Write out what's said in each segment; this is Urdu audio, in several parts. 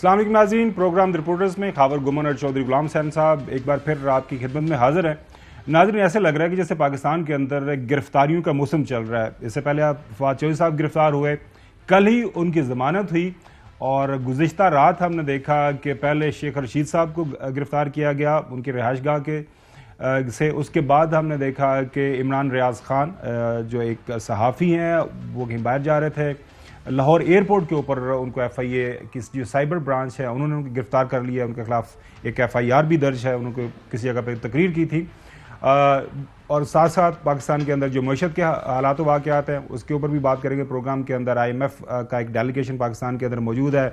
السلام علیکم ناظرین، پروگرام رپورٹرز میں خاور گورنر چودھری غلام حسین صاحب ایک بار پھر آپ کی خدمت میں حاضر ہیں۔ ناظرین، ایسے لگ رہا ہے کہ جیسے پاکستان کے اندر گرفتاریوں کا موسم چل رہا ہے۔ اس سے پہلے فواد چودھری صاحب گرفتار ہوئے، کل ہی ان کی ضمانت ہوئی، اور گزشتہ رات ہم نے دیکھا کہ پہلے شیخ رشید صاحب کو گرفتار کیا گیا ان کی رہائش گاہ کے سے، اس کے بعد ہم نے دیکھا کہ عمران ریاض خان جو ایک صحافی ہیں، وہ کہیں باہر جا رہے تھے، لاہور ایئرپورٹ کے اوپر ان کو ایف آئی اے کی جو سائبر برانچ ہے انہوں نے ان کو گرفتار کر لیا، ان کے خلاف ایک ایف آئی آر بھی درج ہے، انہوں کو کسی جگہ پہ تقریر کی تھی، اور ساتھ ساتھ پاکستان کے اندر جو معیشت کے حالات و واقعات ہیں اس کے اوپر بھی بات کریں گے پروگرام کے اندر۔ آئی ایم ایف کا ایک ڈیلیگیشن پاکستان کے اندر موجود ہے،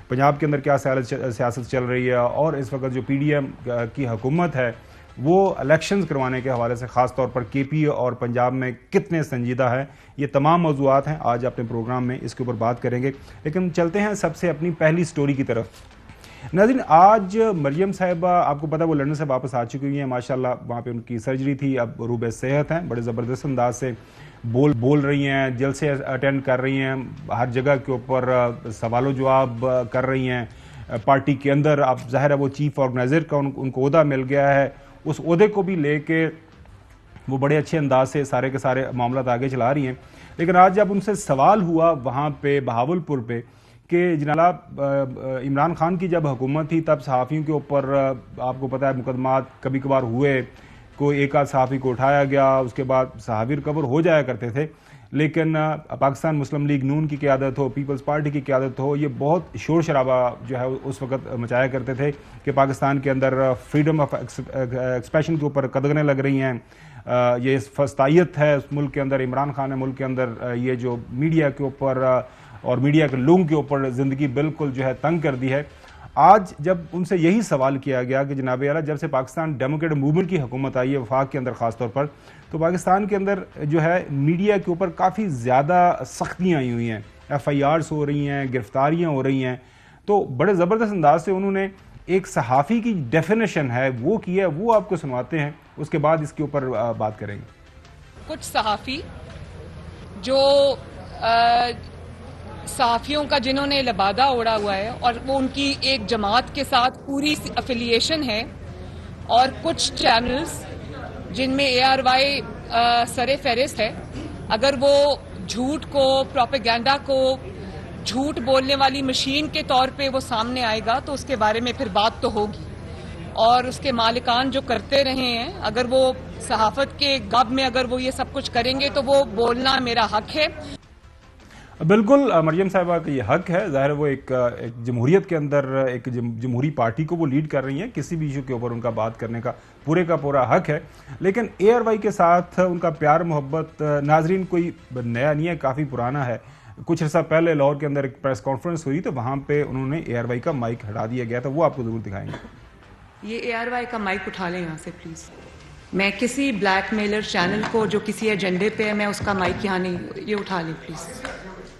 پنجاب کے اندر کیا سیاست چل رہی ہے، اور اس وقت جو پی ڈی ایم کی حکومت ہے وہ الیکشنز کروانے کے حوالے سے خاص طور پر کے پی اور پنجاب میں کتنے سنجیدہ ہے، یہ تمام موضوعات ہیں آج اپنے پروگرام میں اس کے اوپر بات کریں گے۔ لیکن چلتے ہیں سب سے اپنی پہلی سٹوری کی طرف۔ ناظرین، آج مریم صاحبہ آپ کو پتہ وہ لندن سے واپس آ چکی ہوئی ہیں، ماشاءاللہ وہاں پہ ان کی سرجری تھی، اب روب صحت ہیں، بڑے زبردست انداز سے بول رہی ہیں، جلسے اٹینڈ کر رہی ہیں، ہر جگہ کے اوپر سوال و جواب کر رہی ہیں، پارٹی کے اندر اب ظاہر ہے وہ چیف آرگنائزر کا ان کو عہدہ مل گیا ہے، اس عہدے کو بھی لے کے وہ بڑے اچھے انداز سے سارے کے سارے معاملات آگے چلا رہی ہیں۔ لیکن آج جب ان سے سوال ہوا وہاں پہ بہاولپور پہ کہ جناب عمران خان کی جب حکومت تھی تب صحافیوں کے اوپر آپ کو پتہ ہے مقدمات کبھی کبھار ہوئے، کوئی ایک آدھ صحافی کو اٹھایا گیا، اس کے بعد صحافی ریکور ہو جایا کرتے تھے، لیکن پاکستان مسلم لیگ نون کی قیادت ہو، پیپلز پارٹی کی قیادت ہو، یہ بہت شور شرابہ جو ہے اس وقت مچایا کرتے تھے کہ پاکستان کے اندر فریڈم آف ایکسپریشن کے اوپر قدغنیں لگ رہی ہیں، یہ فسطائیت ہے اس ملک کے اندر، عمران خان نے ملک کے اندر یہ جو میڈیا کے اوپر اور میڈیا کے لوگوں کے اوپر زندگی بالکل جو ہے تنگ کر دی ہے۔ آج جب ان سے یہی سوال کیا گیا کہ جناب اعلیٰ جب سے پاکستان ڈیموکریٹک موومنٹ کی حکومت آئی ہے وفاق کے اندر خاص طور پر، تو پاکستان کے اندر جو ہے میڈیا کے اوپر کافی زیادہ سختیاں آئی ہوئی ہیں، ایف آئی آرز ہو رہی ہیں، گرفتاریاں ہو رہی ہیں، تو بڑے زبردست انداز سے انہوں نے ایک صحافی کی ڈیفینیشن ہے وہ کی ہے، وہ آپ کو سنواتے ہیں، اس کے بعد اس کے اوپر بات کریں گے۔ کچھ صحافی جو صحافیوں کا جنہوں نے لبادہ اوڑا ہوا ہے اور وہ ان کی ایک جماعت کے ساتھ پوری افیلیشن ہے، اور کچھ چینلز جن میں اے آر وائی سر فہرست ہے، اگر وہ جھوٹ کو، پروپیگنڈا کو جھوٹ بولنے والی مشین کے طور پہ وہ سامنے آئے گا تو اس کے بارے میں پھر بات تو ہوگی، اور اس کے مالکان جو کرتے رہے ہیں اگر وہ صحافت کے گب میں اگر وہ یہ سب کچھ کریں گے تو وہ بولنا میرا حق ہے۔ بالکل مریم صاحبہ کا یہ حق ہے، ظاہر وہ ایک جمہوریت کے اندر ایک جمہوری پارٹی کو وہ لیڈ کر رہی ہیں، کسی بھی ایشو کے اوپر ان کا بات کرنے کا پورا حق ہے، لیکن اے آر وائی کے ساتھ ان کا پیار محبت ناظرین کوئی نیا نہیں ہے، کافی پرانا ہے۔ کچھ عرصہ پہلے لاہور کے اندر ایک پریس کانفرنس ہوئی تو وہاں پہ انہوں نے اے آر وائی کا مائک ہٹا دیا گیا تھا، وہ آپ کو ضرور دکھائیں گے۔ یہ اے آر وائی کا مائک اٹھا لیں یہاں سے پلیز۔ میں کسی بلیک میلر چینل کو جو کسی ایجنڈے پہ ہے میں اس کا مائک یہاں نہیں، یہ اٹھا لیں پلیز،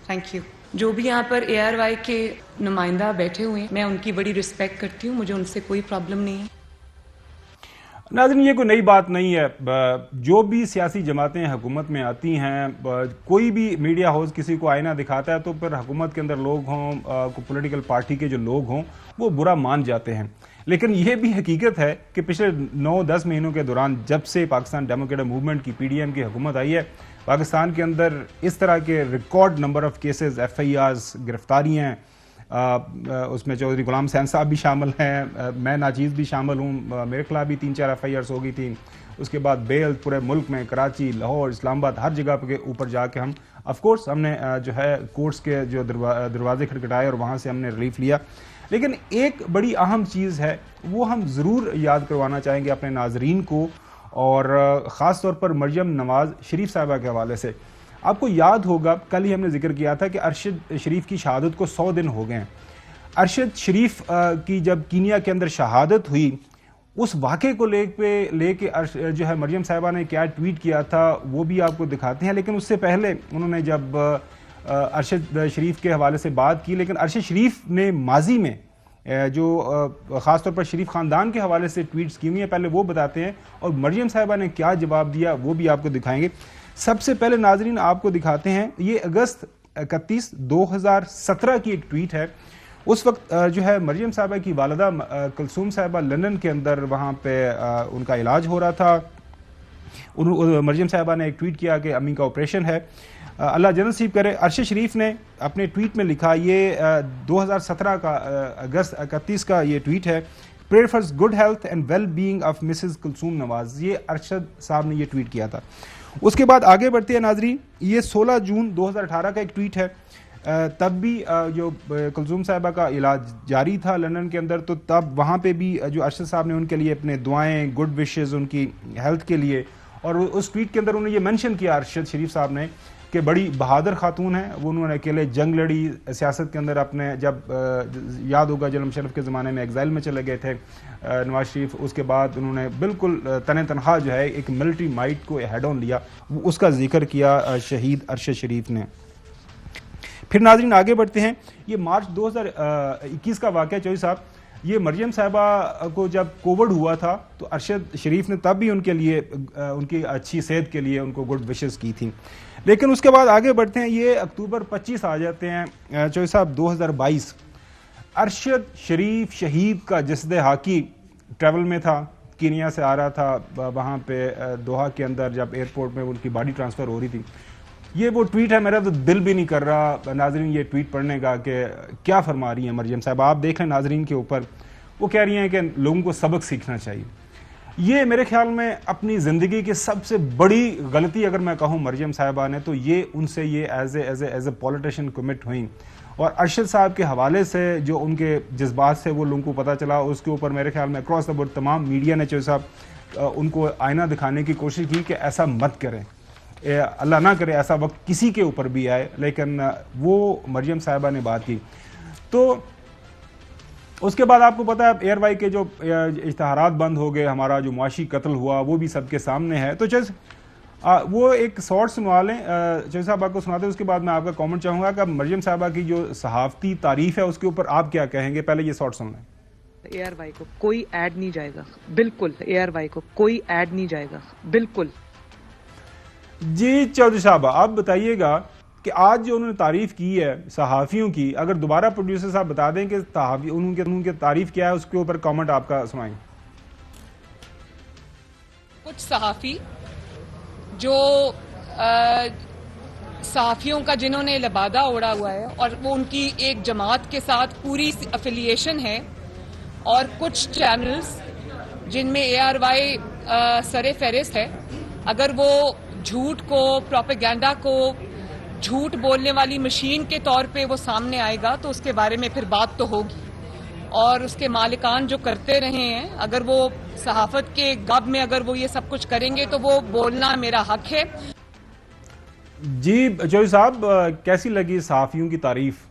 تھینک یو۔ جو بھی یہاں پر اے آر وائی کے نمائندہ بیٹھے ہوئے ہیں میں ان کی بڑی رسپیکٹ کرتی ہوں، مجھے ان سے کوئی پرابلم نہیں ہے۔ ناظرین، یہ کوئی نئی بات نہیں ہے، جو بھی سیاسی جماعتیں حکومت میں آتی ہیں، کوئی بھی میڈیا ہاؤس کسی کو آئینہ دکھاتا ہے تو پھر حکومت کے اندر لوگ ہوں، پولیٹیکل پارٹی کے جو لوگ ہوں وہ برا مان جاتے ہیں، لیکن یہ بھی حقیقت ہے کہ پچھلے 9-10 مہینوں کے دوران جب سے پاکستان ڈیموکریٹک موومنٹ کی پی ڈی ایم کی حکومت آئی ہے، پاکستان کے اندر اس طرح کے record number of cases, F I Rs, گرفتاریاں، اس میں چودھری غلام حسین صاحب بھی شامل ہیں، میں ناچیز بھی شامل ہوں، میرے خلاف بھی 3-4 ایف آئی آرز ہو گئی تھیں، اس کے بعد بیل پورے ملک میں، کراچی، لاہور، اسلام آباد، ہر جگہ کے اوپر جا کے ہم آف کورس ہم نے جو ہے کورٹس کے جو دروازے کھٹکھٹائے اور وہاں سے ہم نے ریلیف لیا، لیکن ایک بڑی اہم چیز ہے وہ ہم ضرور یاد کروانا چاہیں گے اپنے ناظرین کو، اور خاص طور پر مریم نواز شریف صاحبہ کے حوالے سے۔ آپ کو یاد ہوگا کل ہی ہم نے ذکر کیا تھا کہ ارشد شریف کی شہادت کو 100 دن ہو گئے ہیں۔ ارشد شریف کی جب کینیا کے اندر شہادت ہوئی اس واقعے کو لے کے جو ہے مریم صاحبہ نے کیا ٹویٹ کیا تھا وہ بھی آپ کو دکھاتے ہیں، لیکن اس سے پہلے انہوں نے جب ارشد شریف کے حوالے سے بات کی، لیکن ارشد شریف نے ماضی میں جو خاص طور پر شریف خاندان کے حوالے سے ٹویٹس کی ہوئی ہیں، پہلے وہ بتاتے ہیں، اور مریم صاحبہ نے کیا جواب دیا وہ بھی آپ کو دکھائیں گے۔ سب سے پہلے ناظرین آپ کو دکھاتے ہیں، یہ اگست 31، 2017 کی ایک ٹویٹ ہے، اس وقت جو ہے مریم صاحبہ کی والدہ کلثوم صاحبہ لندن کے اندر وہاں پہ ان کا علاج ہو رہا تھا. مریم صاحبہ نے ایک ٹویٹ کیا کہ امی کا آپریشن ہے, اللہ جنت نصیب کرے. ارشد شریف نے اپنے ٹویٹ میں لکھا, یہ 2017 کا اگست 31 کا یہ ٹویٹ ہے, prayer for good health and well being of Mrs Kulsoom Nawaz. یہ ارشد صاحب نے یہ ٹویٹ کیا تھا. اس کے بعد آگے بڑھتے ہیں ناظرین, یہ 16 جون 2018 کا ایک ٹویٹ ہے. تب بھی جو کلثوم صاحبہ کا علاج جاری تھا لندن کے اندر, تو تب وہاں پہ بھی جو ارشد صاحب نے ان کے لیے اپنے دعائیں, گڈ وشز ان کی ہیلتھ کے لیے, اور اس ٹویٹ کے اندر انہوں نے یہ مینشن کیا ارشد شریف صاحب نے کہ بڑی بہادر خاتون ہیں, وہ انہوں نے اکیلے جنگ لڑی سیاست کے اندر. اپنے جب یاد ہوگا جنرل مشرف کے زمانے میں ایگزائل میں چلے گئے تھے نواز شریف, اس کے بعد انہوں نے بالکل تنہا جو ہے ایک ملٹری مائٹ کو ہیڈ آن لیا, اس کا ذکر کیا شہید ارشد شریف نے. پھر ناظرین آگے بڑھتے ہیں, یہ مارچ 2021 کا واقعہ چوہدری صاحب, یہ مریم صاحبہ کو جب کووڈ ہوا تھا تو ارشد شریف نے تب بھی ان کے لیے, ان کی اچھی صحت کے لیے ان کو گڈ وشز کی تھیں. لیکن اس کے بعد آگے بڑھتے ہیں, یہ اکتوبر 25 آ جاتے ہیں چوہدری صاحب 2022. ارشد شریف شہید کا جسد حاکی ٹریول میں تھا, کینیا سے آ رہا تھا, وہاں پہ دوحہ کے اندر جب ایئرپورٹ میں ان کی باڈی ٹرانسفر ہو رہی تھی. یہ وہ ٹویٹ ہے, میرا تو دل بھی نہیں کر رہا ناظرین یہ ٹویٹ پڑھنے کا کہ کیا فرما رہی ہیں مریم صاحب. آپ دیکھ لیں ناظرین کے اوپر, وہ کہہ رہی ہیں کہ لوگوں کو سبق سیکھنا چاہیے. یہ میرے خیال میں اپنی زندگی کی سب سے بڑی غلطی اگر میں کہوں مریم صاحبہ نے, تو یہ ان سے یہ ایز اے پولیٹیشین کمٹ ہوئیں. اور ارشد صاحب کے حوالے سے جو ان کے جذبات سے وہ لوگوں کو پتہ چلا, اس کے اوپر میرے خیال میں اکراس دا بورڈ تمام میڈیا نے چوہدری صاحب ان کو آئینہ دکھانے کی کوشش کی کہ ایسا مت کریں, اللہ نہ کرے ایسا وقت کسی کے اوپر بھی آئے. لیکن وہ مریم صاحبہ نے بات کی. تو اس کے بعد آپ کو پتا ہے ایئر وائی کے جو اشتہارات بند ہو گئے, ہمارا جو معاشی قتل ہوا وہ بھی سب کے سامنے ہے. تو وہ ایک شارٹ سنوا لیں چوہدری صاحب آپ کو سناتے ہیں, اس کے بعد میں آپ کا کامنٹ چاہوں گا کہ مریم صاحبہ کی جو صحافتی تعریف ہے اس کے اوپر آپ کیا کہیں گے. پہلے یہ شارٹ سن لیں. اے آر وائی کو کوئی ایڈ نہیں جائے گا, بالکل. اے آر وائی کو کوئی ایڈ نہیں جائے گا, بالکل. جی چوہدری صاحب آپ بتائیے گا کہ آج جو انہوں نے تعریف کی ہے صحافیوں کی, اگر دوبارہ پروڈیوسر صاحب بتا دیں کہ انہوں کی تعریف کیا ہے, اس کے اوپر کامنٹ آپ کا سنائیں. کچھ صحافی جو صحافیوں کا جنہوں نے لبادہ اوڑا ہوا ہے اور وہ ان کی ایک جماعت کے ساتھ پوری افیلیشن ہے, اور کچھ چینلز جن میں اے آر وائی سر فہرست ہے, اگر وہ جھوٹ کو, پروپیگنڈا کو جھوٹ بولنے والی مشین کے طور پہ وہ سامنے آئے گا تو اس کے بارے میں پھر بات تو ہوگی. اور اس کے مالکان جو کرتے رہے ہیں, اگر وہ صحافت کے گب میں اگر وہ یہ سب کچھ کریں گے تو وہ بولنا میرا حق ہے. جی چوہدری صاحب کیسی لگی صحافیوں کی تعریف؟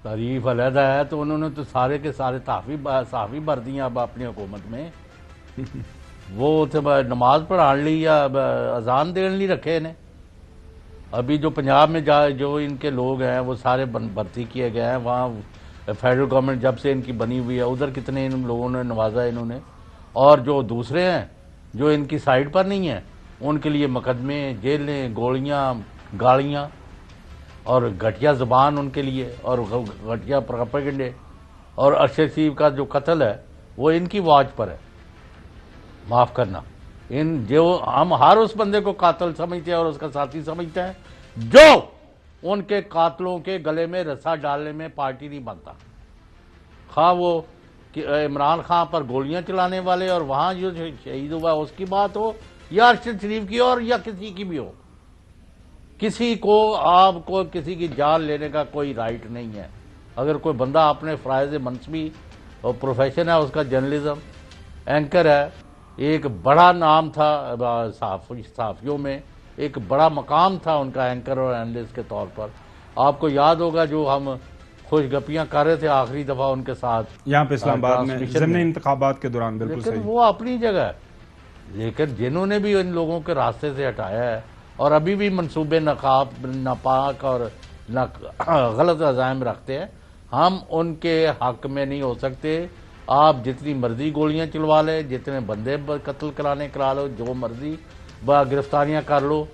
تعریف علیحدہ ہے, تو انہوں نے تو سارے کے سارے صحافی بھر دیے اب اپنی حکومت میں. وہ نماز پڑھان لی یا اذان دین لی رکھے انہیں. ابھی جو پنجاب میں جو ان کے لوگ ہیں وہ سارے بھرتی کیے گئے ہیں. وہاں فیڈرل گورنمنٹ جب سے ان کی بنی ہوئی ہے, ادھر کتنے ان لوگوں نے نوازا انہوں نے. اور جو دوسرے ہیں جو ان کی سائڈ پر نہیں ہیں, ان کے لیے مقدمے, جیلیں, گولیاں, گالیاں اور گھٹیا زبان ان کے لیے, اور گھٹیا پروپیگنڈے. اور ارشد شریف کا جو قتل ہے وہ ان کی واچ پر ہے. معاف کرنا, جو ہم ہر اس بندے کو قاتل سمجھتے ہیں اور اس کا ساتھی سمجھتے ہیں جو ان کے قاتلوں کے گلے میں رسا ڈالنے میں پارٹی نہیں بنتا. خواہ وہ عمران خان پر گولیاں چلانے والے اور وہاں جو شہید ہوا اس کی بات ہو, یا ارشد شریف کی اور یا کسی کی بھی ہو, کسی کو آپ کو کسی کی جان لینے کا کوئی رائٹ نہیں ہے. اگر کوئی بندہ اپنے فرائض منصبی اور پروفیشن ہے اس کا جرنلزم, اینکر ہے, ایک بڑا نام تھا صحافیوں میں, ایک بڑا مقام تھا ان کا اینکر اور اینالسٹ کے طور پر. آپ کو یاد ہوگا جو ہم خوش گپیاں کر رہے تھے آخری دفعہ ان کے ساتھ یہاں پہ اسلام آباد میں ضمنی انتخابات کے دوران. بالکل لیکن صحیح. وہ اپنی جگہ ہے, لیکن جنہوں نے بھی ان لوگوں کے راستے سے ہٹایا ہے اور ابھی بھی منصوبے ناپاک اور غلط عزائم رکھتے ہیں, ہم ان کے حق میں نہیں ہو سکتے. آپ جتنی مرضی گولیاں چلوا لیں, جتنے بندے قتل کرا لو, جو مرضی گرفتاریاں کر لو.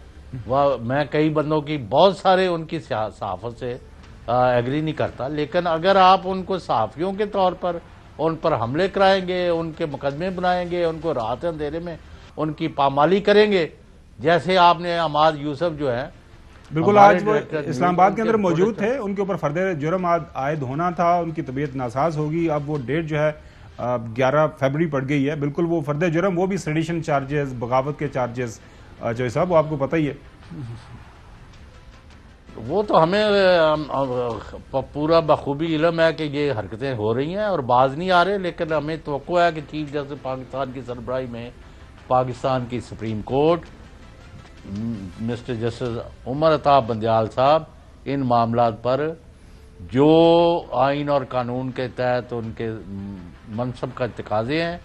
میں کئی بندوں کی بہت سارے ان کی صحافت سے ایگری نہیں کرتا، لیکن اگر آپ ان کو صحافیوں کے طور پر ان پر حملے کرائیں گے، ان کے مقدمے بنائیں گے، ان کو راحت اندھیرے میں ان کی پامالی کریں گے، جیسے آپ نے عماد یوسف جو ہے بالکل آج وہ اسلام آباد کے اندر موجود تھے، ان کے اوپر فرد جرم عائد ہونا تھا، ان کی طبیعت ناساز ہوگی، اب وہ ڈیٹ جو ہے 11 فروری پڑ گئی ہے، بالکل وہ فرد جرم، وہ بھی سیڈیشن چارجز، بغاوت کے چارجز، جو صاحب وہ آپ کو پتہ ہی ہے۔ وہ تو ہمیں پورا بخوبی علم ہے کہ یہ حرکتیں ہو رہی ہیں اور باز نہیں آ رہے، لیکن ہمیں توقع ہے کہ چیف جسٹس پاکستان کی سربراہی میں پاکستان کی supreme court mister justice Umar Ata Bandial صاحب ان معاملات پر جو آئین اور قانون کے تحت ان کے منصب کا تقاضے ہیں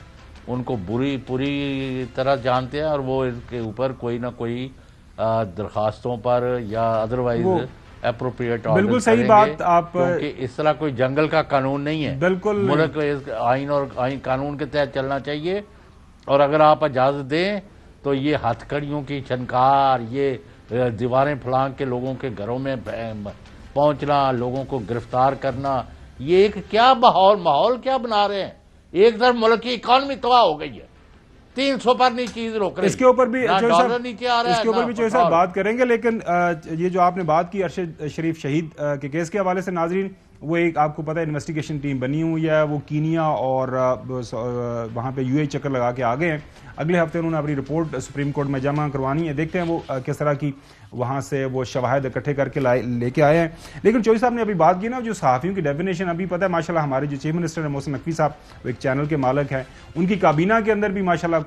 ان کو پوری طرح جانتے ہیں، اور وہ ان کے اوپر کوئی نہ کوئی درخواستوں پر یا ادروائز اپروپریٹ بالکل صحیح بات آپ، کیونکہ اس طرح کوئی جنگل کا قانون نہیں ہے، بالکل ملک آئین اور آئین قانون کے تحت چلنا چاہیے، اور اگر آپ اجازت دیں تو یہ ہتھ کڑیوں کی چھنکار، یہ دیواریں پھلانگ کے لوگوں کے گھروں میں پہنچنا، لوگوں کو گرفتار کرنا، یہ ایک کیا ماحول کیا بنا رہے ہیں؟ ایک طرف ملک کی اکانومی تباہ ہو گئی ہے، 300 پر نہیں چیز روک رہی، اس کے اوپر بھی نیچے آ رہا ہے، اس کے اوپر بھی چوہے صاحب بات کریں گے، لیکن یہ جو آپ نے بات کی ارشد شریف شہید کے کیس کے حوالے سے ناظرین، وہ ایک آپ کو پتہ ہے انویسٹیگیشن ٹیم بنی ہوئی ہے، وہ کینیا اور وہاں پہ UAE چکر لگا کے آگئے ہیں، اگلے ہفتے انہوں نے اپنی رپورٹ سپریم کورٹ میں جمع کروانی ہے، دیکھتے ہیں وہ کس طرح کی وہاں سے وہ شواہد اکٹھے کر کے لے کے آئے ہیں۔ لیکن چوہے صاحب نے ابھی بات کی نا جو صحافیوں کی ڈیفینیشن، ابھی پتہ ہے ماشاءاللہ ہمارے جو چیف منسٹر ہیں محسن نقوی صاحب، وہ ایک چینل کے مالک ہیں، ان کی کابینہ کے اندر بھی ماشاءاللہ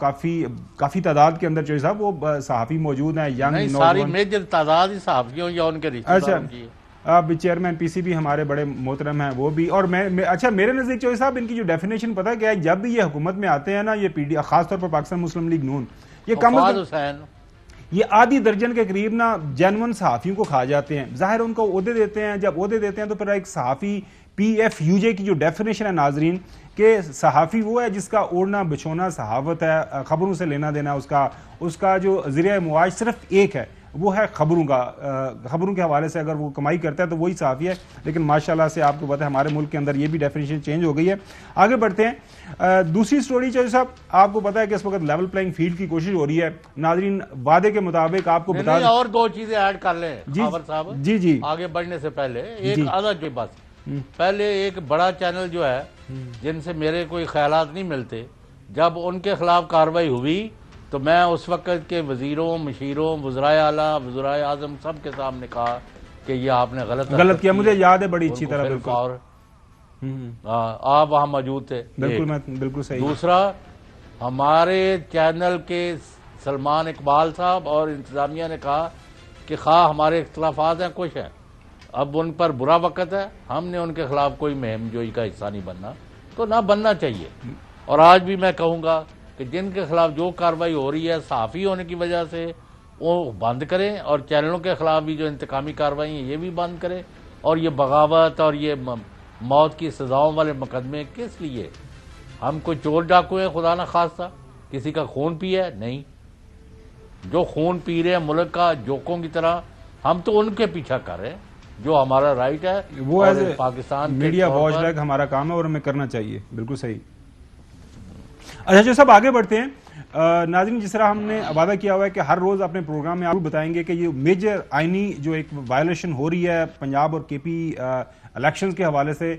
کافی تعداد کے اندر چوہے صاحب وہ صحافی موجود ہیں، ینگ ساری میجر تعداد ہی صحافیوں یا ان کے رشتہ داروں کی ہے۔ اب چیئرمین PCB ہمارے بڑے محترم ہیں وہ بھی، اور اچھا میرے نزدیک چوہے صاحب ان کی جو ڈیفینیشن پتہ کیا ہے، جب بھی یہ حکومت میں آتے ہیں نا، یہ خاص طور پر پاکستان مسلم لیگ نون، یہ کم از کم یہ آدھی درجن کے قریب نا جینون صحافیوں کو کھا جاتے ہیں، ظاہر ان کو عہدے دیتے ہیں، جب عہدے دیتے ہیں تو پھر ایک صحافی PFUJ کی جو ڈیفینیشن ہے ناظرین، کہ صحافی وہ ہے جس کا اوڑھنا بچھونا صحافت ہے، خبروں سے لینا دینا، اس کا جو ذریعہ معاش صرف ایک ہے، وہ ہے خبروں کے حوالے سے اگر وہ کمائی کرتا ہے تو وہی صحافی ہے۔ لیکن ماشاءاللہ سے آپ کو پتہ ہے ہمارے ملک کے اندر یہ بھی ڈیفینیشن چینج ہو گئی ہے۔ آگے بڑھتے ہیں، دوسری سٹوری چاہیے صاحب، آپ کو پتہ ہے کہ اس وقت لیول پلائنگ فیلڈ کی کوشش ہو رہی ہے ناظرین، وعدے کے مطابق آپ کو بتا دیں، اور دو چیزیں ایڈ کر لیں خاور صاحب جی آگے بڑھنے سے پہلے، ایک آدھا کی بات، پہلے ایک بڑا چینل جو ہے جن سے میرے کوئی خیالات نہیں ملتے، جب ان کے خلاف کارروائی ہوئی تو میں اس وقت کے وزیروں، مشیروں، وزرائے اعلیٰ، وزرائے اعظم سب کے سامنے کہا کہ یہ آپ نے غلط کیا، مجھے یاد ہے بڑی اچھی طرح، بالکل آپ وہاں موجود تھے، بالکل صحیح۔ دوسرا، ہمارے چینل کے سلمان اقبال صاحب اور انتظامیہ نے کہا کہ خواہ ہمارے اختلافات ہیں، کچھ ہیں، اب ان پر برا وقت ہے، ہم نے ان کے خلاف کوئی مہم جوئی کا حصہ نہیں بننا، تو نہ بننا چاہیے۔ اور آج بھی میں کہوں گا کہ جن کے خلاف جو کارروائی ہو رہی ہے صحافی ہونے کی وجہ سے، وہ بند کریں، اور چینلوں کے خلاف بھی جو انتقامی کارروائی ہیں یہ بھی بند کریں، اور یہ بغاوت اور یہ موت کی سزاؤں والے مقدمے کس لیے؟ ہم کوئی چور ڈاکو ہیں خدا نہ خواستہ، کسی کا خون پیا ہے؟ نہیں، جو خون پی رہے ہیں ملک کا جوکوں کی طرح، ہم تو ان کے پیچھا کر رہے ہیں، جو ہمارا رائٹ ہے، وہ پاکستان میڈیا واچ ڈاگ ہمارا کام ہے اور ہمیں کرنا چاہیے، بالکل صحیح۔ اچھا جو سب آگے بڑھتے ہیں ناظرین، جس طرح ہم نے وعدہ کیا ہوا ہے کہ ہر روز اپنے پروگرام میں آپ بتائیں گے کہ یہ میجر آئینی جو ایک وائلیشن ہو رہی ہے پنجاب اور KP الیکشنز کے حوالے سے،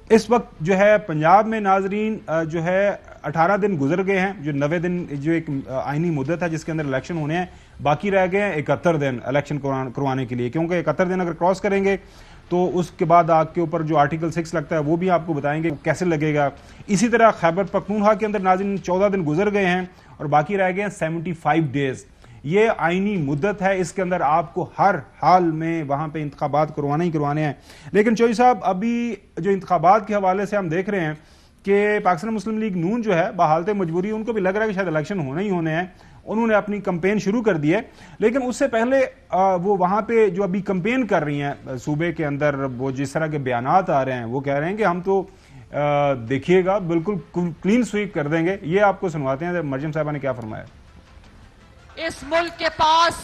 اس وقت جو ہے پنجاب میں ناظرین جو ہے 18 دن گزر گئے ہیں، جو 90 دن جو ایک آئینی مدت ہے جس کے اندر الیکشن ہونے ہیں، باقی رہ گئے ہیں 71 دن الیکشن کروانے کے لیے، کیونکہ 71 دن اگر کراس کریں گے تو اس کے بعد آپ کے اوپر جو آرٹیکل 6 لگتا ہے وہ بھی آپ کو بتائیں گے کیسے لگے گا۔ اسی طرح خیبر پختونخوا کے اندر ناظرین 14 دن گزر گئے ہیں اور باقی رہ گئے ہیں 75 ڈیز، یہ آئینی مدت ہے، اس کے اندر آپ کو ہر حال میں وہاں پہ انتخابات کروانے ہی کروانے ہیں۔ لیکن چوہی صاحب ابھی جو انتخابات کے حوالے سے ہم دیکھ رہے ہیں کہ پاکستان مسلم لیگ نون جو ہے بحالت مجبوری ان کو بھی لگ رہا ہے کہ شاید الیکشن ہونے ہی ہونے ہیں، انہوں نے اپنی کمپین شروع کر دی ہے، لیکن اس سے پہلے وہ وہاں پہ جو ابھی کمپین کر رہی ہیں صوبے کے اندر، وہ جس طرح کے بیانات آ رہے ہیں وہ کہہ رہے ہیں کہ ہم تو دیکھیے گا بالکل کلین سویپ کر دیں گے۔ یہ آپ کو سنواتے ہیں مریم صاحبہ نے کیا فرمایا۔ اس ملک کے پاس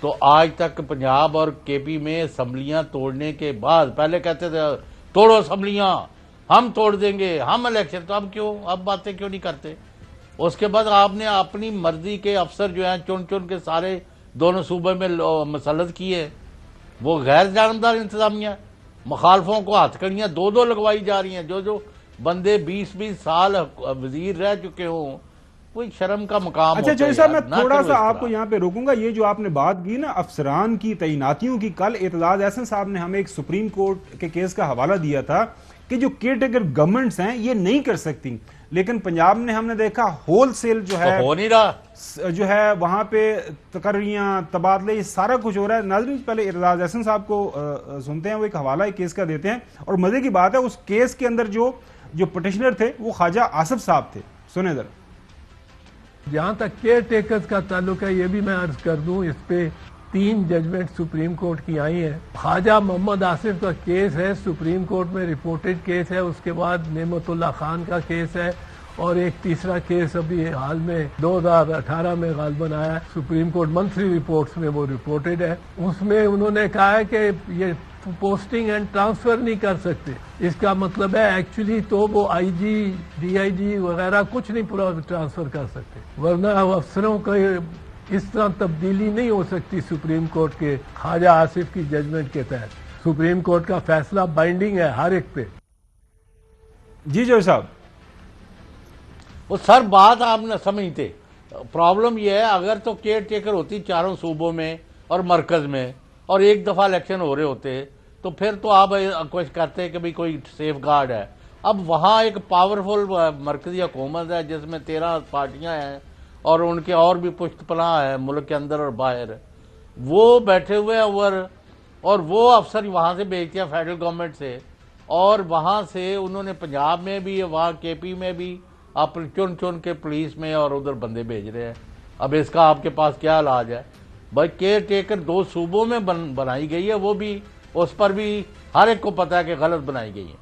تو آج تک پنجاب اور کے پی میں اسمبلیاں توڑنے کے بعد، پہلے کہتے تھے توڑو اسمبلیاں، ہم توڑ دیں گے، ہم الیکشن، تو اب باتیں کیوں نہیں کرتے؟ اس کے بعد آپ نے اپنی مرضی کے افسر جو ہیں چن چن کے سارے دونوں صوبے میں مسلط کیے. وہ غیر جانبدار انتظامیہ، مخالفوں کو ہاتھ کڑیاں دو لگوائی جا رہی ہیں. جو بندے 20 سال وزیر رہ چکے ہوں، کوئی شرم کا مقام اچھا ہوتا ہے چوہدری صاحب، یار، میں نہ تھوڑا کرو سا اس آپ طرح. کو یہاں پہ روکوں گا. یہ جو آپ نے بات کی نا افسران کی تعیناتیوں کی، کل اعتزاز احسن صاحب نے ہمیں ایک سپریم کورٹ کے کیس کا حوالہ دیا تھا کہ جو کیئر ٹیکر گورنمنٹس ہیں یہ نہیں کر سکتی، لیکن پنجاب میں ہم نے دیکھا ہول سیل جو ہے تو ہو نہیں رہا. وہاں پہ تقرریاں، تبادلے، یہ سارا کچھ ہو رہا ہے. ناظرین پہلے اعتزاز احسن صاحب کو سنتے ہیں، وہ ایک حوالہ ایک کیس کا دیتے ہیں. اور مزے کی بات ہے اس کیس کے اندر جو پٹیشنر تھے وہ خواجہ آصف صاحب تھے. سنیں ذرا. جہاں تک کیئر ٹیکرز کا تعلق ہے، یہ بھی میں عرض کر دوں، اس پہ 3 ججمنٹ سپریم کورٹ کی آئی ہیں. خواجہ محمد آصف کا کیس ہے، سپریم کورٹ میں رپورٹڈ کیس ہے. اس کے بعد نعمت اللہ خان کا کیس ہے، اور ایک تیسرا کیس ابھی حال میں 2018 میں غالباً آیا ہے. سپریم کورٹ منتھلی رپورٹس میں وہ رپورٹڈ ہے. اس میں انہوں نے کہا ہے کہ یہ پوسٹنگ اینڈ ٹرانسفر نہیں کر سکتے. اس کا مطلب ہے ایکچولی تو وہ آئی جی، ڈی آئی جی وغیرہ کچھ نہیں پورا ٹرانسفر کر سکتے، ورنہ افسروں کا اس طرح تبدیلی نہیں ہو سکتی سپریم کورٹ کے خواجہ آصف کی ججمنٹ کے تحت. سپریم کورٹ کا فیصلہ بائنڈنگ ہے ہر ایک پہ. جی چوہدری صاحب. وہ سر بات آپ نہ سمجھتے. پرابلم یہ ہے، اگر تو کیئر ٹیکر ہوتی چاروں صوبوں میں اور مرکز میں، اور ایک دفعہ الیکشن ہو رہے ہوتے، تو پھر تو آپ کوشش کرتے کہ بھی کوئی سیف گارڈ ہے. اب وہاں ایک پاورفل مرکزی حکومت ہے جس میں 13 پارٹیاں ہیں، اور ان کے اور بھی پشت پناہ ہے ملک کے اندر اور باہر. وہ بیٹھے ہوئے ہیں اور وہ افسر وہاں سے بھیجتے ہیں فیڈرل گورنمنٹ سے، اور وہاں سے انہوں نے پنجاب میں بھی، وہاں کے پی میں بھی آپ چن کے پولیس میں اور ادھر بندے بھیج رہے ہیں. اب اس کا آپ کے پاس کیا علاج ہے؟ بھائی کیئر ٹیکر 2 صوبوں میں بنائی گئی ہے، وہ بھی اس پر بھی ہر ایک کو پتا ہے کہ غلط بنائی گئی ہے.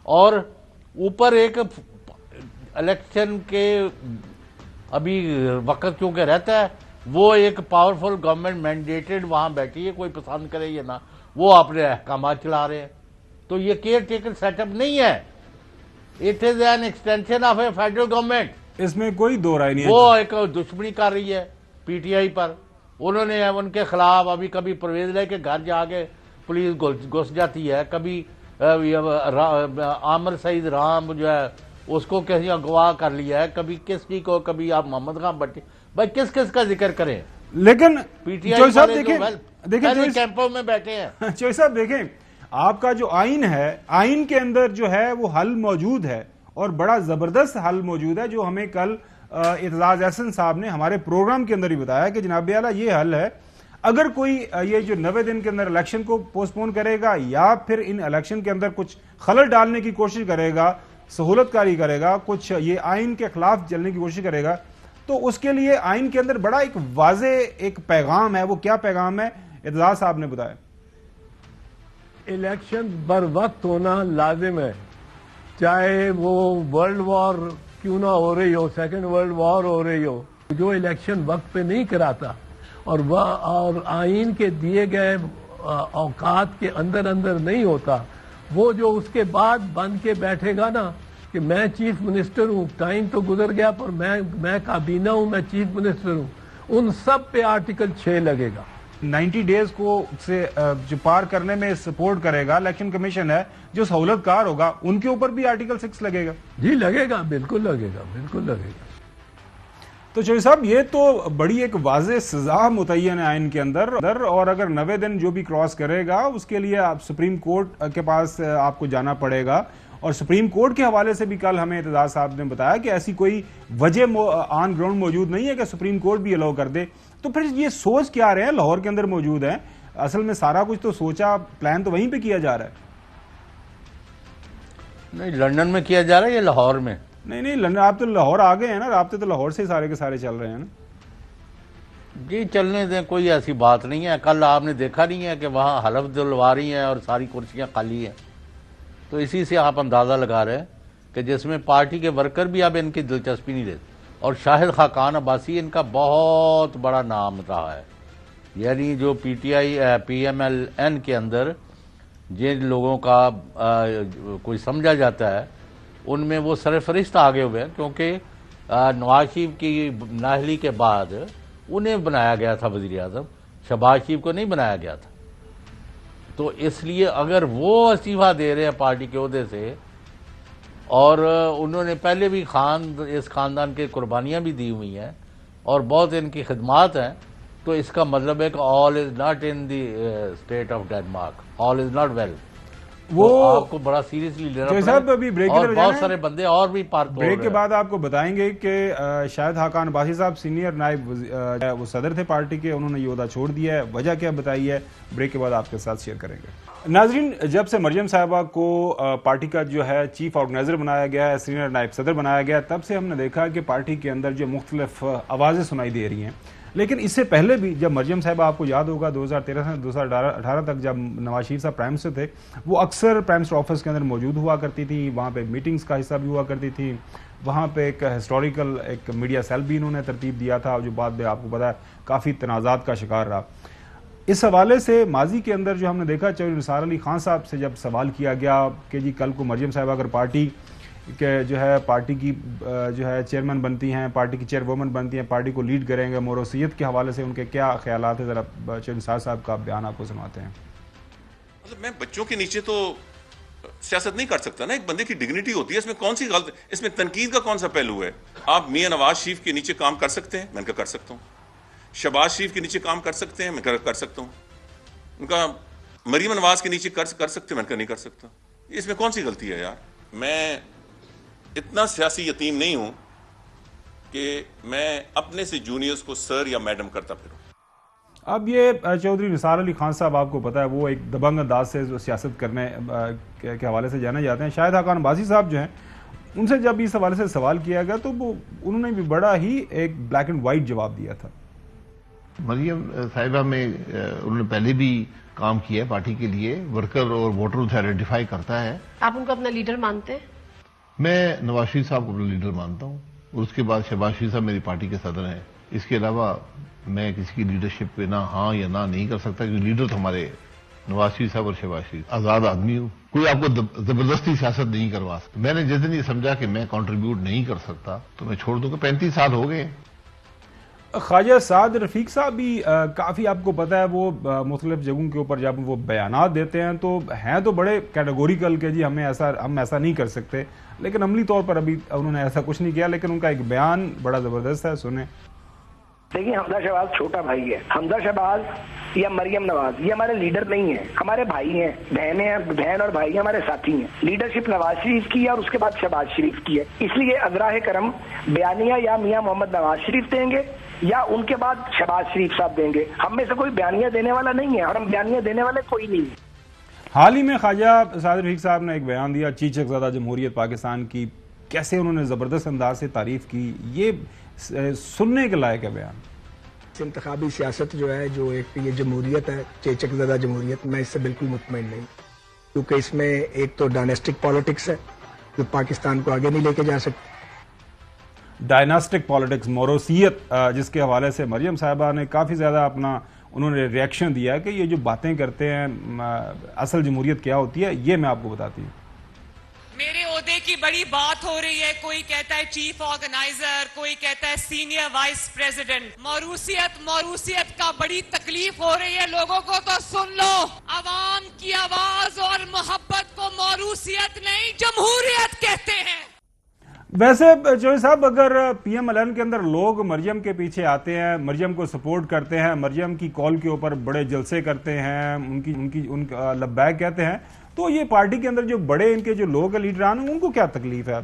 اور اوپر ایک الیکشن کے ابھی وقت کیونکہ رہتا ہے، وہ ایک پاورفل گورنمنٹ مینڈیٹڈ وہاں بیٹھی ہے، کوئی پسند کرے یا نہ، وہ اپنے احکامات چلا رہے ہیں. تو یہ کیئر ٹیکر سیٹ اپ نہیں ہے، it is an extension of a federal government. اس میں کوئی دو رائے نہیں ہے. وہ ایک دشمنی کر رہی ہے پی ٹی آئی پر. انہوں نے ان کے خلاف ابھی کبھی پرویز لے کے گھر جا کے پولیس گھس جاتی ہے، کبھی عامر سعید رام جو ہے اس کو کسی اغوا کر لیا ہے، کبھی کس کی کو، کبھی آپ محمد خان بٹی. بھائی کس کس کا ذکر کریں؟ لیکن پی ٹی آئی چوہدری صاحب والے دیکھیں کیمپوں میں بیٹھے ہیں. چوہدری صاحب دیکھیں، آپ کا جو آئین ہے، آئین کے اندر جو ہے وہ حل موجود ہے، اور بڑا زبردست حل موجود ہے، جو ہمیں کل اعتزاز احسن صاحب نے ہمارے پروگرام کے اندر ہی بتایا کہ جناب اعلیٰ یہ حل ہے. اگر کوئی یہ جو 90 دن کے اندر الیکشن کو پوسٹ پون کرے گا، یا پھر ان الیکشن کے اندر کچھ خلل ڈالنے کی کوشش کرے گا، سہولت کاری کرے گا، کچھ یہ آئین کے خلاف چلنے کی کوشش کرے گا، تو اس کے لیے آئین کے اندر بڑا ایک واضح ایک پیغام ہے. وہ کیا پیغام ہے؟ اعتزاز صاحب نے بتایا. الیکشن بر وقت ہونا لازم ہے، چاہے وہ ورلڈ وار کیوں نہ ہو رہی ہو، سیکنڈ ورلڈ وار ہو رہی ہو. جو الیکشن وقت پہ نہیں کراتا اور آئین کے دیے گئے اوقات کے اندر نہیں ہوتا، وہ جو اس کے بعد بن کے بیٹھے گا نا کہ میں چیف منسٹر ہوں، ٹائم تو گزر گیا پر میں کابینہ ہوں، میں چیف منسٹر ہوں، ان سب پہ آرٹیکل 6 لگے گا. 90 ڈیز کو سے جو پار کرنے میں سپورٹ کرے گا الیکشن کمیشن ہے، جو سہولت کار ہوگا ان کے اوپر بھی آرٹیکل 6 لگے گا. جی لگے گا، بالکل لگے گا، بالکل لگے گا. تو چوہدری صاحب یہ تو بڑی ایک واضح سزا متعین ہے آئین کے اندر، اور اگر 90 دن جو بھی کراس کرے گا اس کے لیے آپ سپریم کورٹ کے پاس آپ کو جانا پڑے گا. اور سپریم کورٹ کے حوالے سے بھی کل ہمیں اعتزاز صاحب نے بتایا کہ ایسی کوئی وجہ آن گراؤنڈ موجود نہیں ہے کہ سپریم کورٹ بھی الاؤ کر دے. تو پھر یہ سوچ کیا رہے ہیں؟ لاہور کے اندر موجود ہیں، اصل میں سارا کچھ تو سوچا پلان تو وہیں پہ کیا جا رہا ہے. نہیں لندن میں کیا جا رہا ہے یا لاہور میں؟ نہیں لندن، آپ تو لاہور آ گئے ہیں نا، رابطے تو لاہور سے سارے کے سارے چل رہے ہیں نا. جی چلنے دیں، کوئی ایسی بات نہیں ہے. کل آپ نے دیکھا نہیں ہے کہ وہاں حلف دلوا رہی ہیں اور ساری کرسیاں خالی ہیں. تو اسی سے آپ اندازہ لگا رہے ہیں کہ جس میں پارٹی کے ورکر بھی اب ان کی دلچسپی نہیں لیتے. اور شاہد خاقان عباسی ان کا بہت بڑا نام رہا ہے، یعنی جو P T I P M L N کے اندر جن لوگوں کا کوئی سمجھا جاتا ہے ان میں وہ سرفہرست آگے ہوئے ہیں، کیونکہ نواز شریف کی نااہلی کے بعد انہیں بنایا گیا تھا وزیر اعظم، شہباز شریف کو نہیں بنایا گیا تھا. تو اس لیے اگر وہ استعفیٰ دے رہے ہیں پارٹی کے عہدے سے، اور انہوں نے پہلے بھی اس خاندان کے قربانیاں بھی دی ہوئی ہیں اور بہت ان کی خدمات ہیں، تو اس کا مطلب ہے کہ all is not in the state of Denmark, all is not well. وہ آپ کو بڑا سیریسلی لینا پڑے، اور بہت سارے بندے اور بھی پارک. بریک کے بعد آپ کو بتائیں گے کہ شاہد حقان عباسی صاحب سینئر نائب وہ صدر تھے پارٹی کے، انہوں نے یہ عہدہ چھوڑ دیا ہے، وجہ کیا بتائی ہے، بریک کے بعد آپ کے ساتھ شیئر کریں گے. ناظرین، جب سے مریم صاحبہ کو پارٹی کا جو ہے چیف آرگنائزر بنایا گیا ہے، سینئر نائب صدر بنایا گیا، تب سے ہم نے دیکھا کہ پارٹی کے اندر جو مختلف آوازیں سنائی دے رہی ہیں. لیکن اس سے پہلے بھی جب مریم صاحبہ، آپ کو یاد ہوگا 2013 سے 2018 تک جب نواز شریف صاحب پرائم منسٹر تھے، وہ اکثر پرائم منسٹر آفس کے اندر موجود ہوا کرتی تھی، وہاں پہ میٹنگز کا حصہ بھی ہوا کرتی تھی، وہاں پہ ایک ہسٹوریکل ایک میڈیا سیل بھی انہوں نے ترتیب دیا تھا، جو بعد میں آپ کو پتا ہے کافی تنازعات کا شکار رہا. اس حوالے سے ماضی کے اندر جو ہم نے دیکھا، چودھری نثار علی خان صاحب سے جب سوال کیا گیا کہ جی کل کو مریم صاحبہ اگر پارٹی کہ جو ہے پارٹی کی جو ہے چیئرمین بنتی ہیں، پارٹی کی چیئر وومن بنتی ہیں، پارٹی کو لیڈ کریں گے، موروثیت کے حوالے سے ان کے کیا خیالات ہیں، ذرا چودھری نثار صاحب کا بیان آپ کو سناتے ہیں. مطلب میں بچوں کے نیچے تو سیاست نہیں کر سکتا نا، ایک بندے کی ڈگنیٹی ہوتی ہے، اس میں کون سی غلط، اس میں تنقید کا کون سا پہلو ہے؟ آپ میاں نواز شریف کے نیچے کام کر سکتے ہیں، میں ان کا کر سکتا ہوں. شہباز شریف کے نیچے کام کر سکتے ہیں، میں کر سکتا ہوں. ان کا مریم نواز کے نیچے کر سکتے ہیں، میں ان کا نہیں کر سکتا. اس میں کون سی غلطی ہے یار؟ میں اتنا سیاسی یتیم نہیں ہوں کہ میں اپنے سے جونیئرز کو سر یا میڈم کرتا پھروں. اب یہ چودھری نثار علی خان صاحب آپ کو پتا ہے وہ ایک دبنگ انداز سے سیاست کرنے کے حوالے سے جانے جاتے ہیں. شاہد حقان عباسی صاحب جو ہیں، ان سے جب اس حوالے سے سوال کیا گیا تو وہ انہوں نے بھی بڑا ہی ایک بلیک اینڈ وائٹ جواب دیا تھا. مریم صاحبہ میں انہوں نے پہلے بھی کام کیا ہے پارٹی کے لیے، ورکر اور ووٹر سے آئیڈینٹیفائی کرتا ہے. آپ ان کو اپنا لیڈر مانتے ہیں؟ میں نواز شریف صاحب کو اپنا لیڈر مانتا ہوں، اور اس کے بعد شہباز شریف صاحب میری پارٹی کے صدر ہیں. اس کے علاوہ میں کسی کی لیڈرشپ پہ نہ ہاں یا نہ نہیں کر سکتا، کیونکہ لیڈر تو ہمارے نواز شریف صاحب اور شہباز شریف. آزاد آدمی ہوں، کوئی آپ کو زبردستی سیاست نہیں کروا سکتا. میں نے جس دن یہ سمجھا کہ میں کنٹریبیوٹ نہیں کر سکتا تو میں چھوڑ دوں گا. 35 سال ہو گئے. خواجہ سعد رفیق صاحب بھی کافی آپ کو پتا ہے وہ مختلف جگہوں کے اوپر جب وہ بیانات دیتے ہیں تو ہیں تو بڑے کیٹیگوریکل کہ جی ہم ایسا نہیں کر سکتے، لیکن عملی طور پر ابھی انہوں نے ایسا کچھ نہیں کیا. لیکن ان کا ایک بیان بڑا زبردست ہے، سنیں. دیکھیے، حمزہ شہباز چھوٹا بھائی ہے. حمزہ شہباز یا مریم نواز یہ ہمارے لیڈر نہیں ہیں، ہمارے بھائی ہیں، بہن اور بھائی ہمارے ساتھی ہیں. لیڈرشپ نواز شریف کی ہے اور اس کے بعد شہباز شریف کی ہے. اس لیے ازراہ کرم بیانیہ یا میاں محمد نواز شریف دیں گے یا ان کے بعد شہباز شریف صاحب دیں گے. ہم میں سے کوئی بیانیہ دینے والا نہیں ہے اور ہم بیانیہ دینے والے کوئی نہیں ہے. حال ہی میں خواجہ سعد رفیق صاحب نے ایک بیان دیا، چیچک زدہ جمہوریت پاکستان کی، کیسے انہوں نے زبردست انداز سے تعریف کی. یہ سننے کے لائق ہے بیان. انتخابی سیاست جو ہے، جو ایک یہ جمہوریت ہے، چیچک زدہ جمہوریت، میں اس سے بالکل مطمئن نہیں، کیونکہ اس میں ایک تو ڈائناسٹک پالیٹکس ہے جو پاکستان کو آگے نہیں لے کے جا سکتی. ڈائناسٹک پالیٹکس، موروثیت، جس کے حوالے سے مریم صاحبہ نے کافی زیادہ انہوں نے ریاکشن دیا کہ یہ جو باتیں کرتے ہیں اصل جمہوریت کیا ہوتی ہے، یہ میں آپ کو بتاتی ہوں. میرے عہدے کی بڑی بات ہو رہی ہے، کوئی کہتا ہے چیف آرگنائزر، کوئی کہتا ہے سینئر وائس پریزیڈنٹ. موروثیت کا بڑی تکلیف ہو رہی ہے لوگوں کو، تو سن لو. عوام کی آواز اور محبت کو موروثیت نہیں جمہوریت کہتے ہیں. ویسے چوہدری صاحب، اگر پی ایم ایل این کے اندر لوگ مریم کے پیچھے آتے ہیں، مریم کو سپورٹ کرتے ہیں، مریم کی کال کے اوپر بڑے جلسے کرتے ہیں، ان کا لبیک کہتے ہیں، تو یہ پارٹی کے اندر جو بڑے ان کے جو لوگ لیڈران ہیں ان کو کیا تکلیف ہے؟